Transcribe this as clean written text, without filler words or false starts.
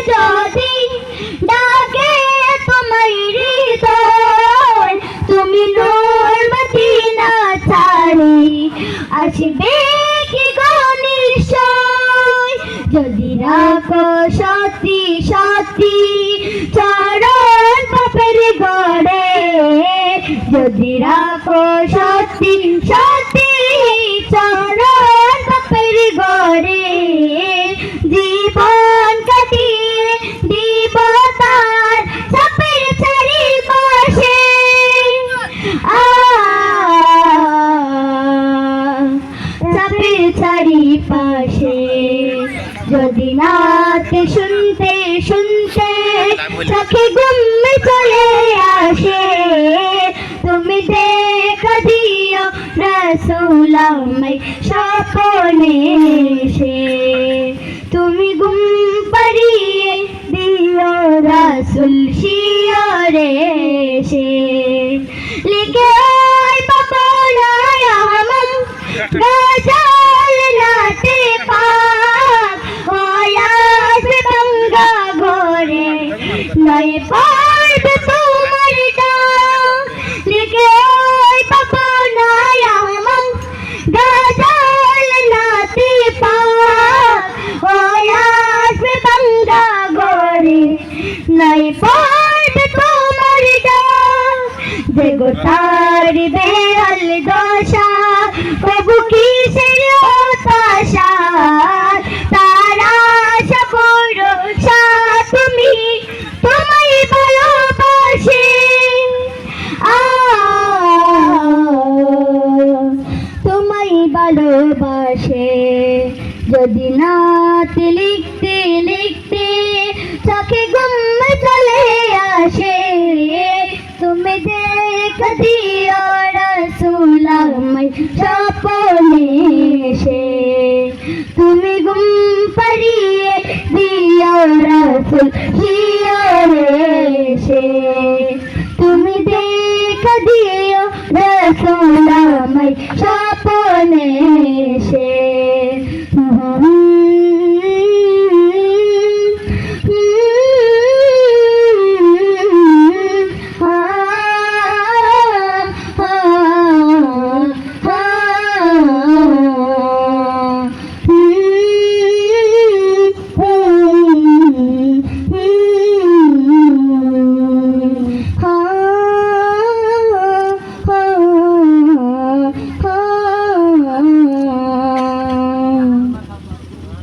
যদি ডাকে তোমায় হৃদয়, তুমি নূর মদিনা ছাড়ি আসবে কি গো নিশ্চয়। যদি রাখো সতী সতী চরণ পাপের গড়ে, যদি রাখো সতী সতী চরণ পাপের গড়ে, জীবন কাটিয়ে দিব তার সাপের চারিপাশে। সাপের চারিপাশে যদি নাচ শুনতে শুনতে চোখে ঘুম চলে আসে, তুমি দেখা দিও রাসূল আমায় স্বপ্নে এসে। তুমি ঘুম পাড়িয়ে দিও রাসূল শিয়রে এসে। লিখে বাবায় আমার গজল নাতে পাক, হয়াসে ভাঙ্গা ঘরে নয় পারবে তোমার ডাক। লিখে বাবায় আমার গজল নাতে পাক, হয়াসে ভাঙ্গা ঘরে নয় পারবে তোমার ডাক। যে গোটার বেহাল দশা প্রভু কিসের হতাশা, তারা আশা ভরসা তুমি তোমায় ভালোবাসে। তোমায় ভালোবাসে। যদি নাত লিখতে লিখতে চোখে ঘুম চলে আসে, তুমি দেখা দিও রাসূল আমায় স্বপ্নে এসে। তুমি ঘুম পাড়িয়ে দিও রাসূল শিয়রে এসে। তুমি দেখা দিও রাসূল আমায় স্বপ্নে এসে।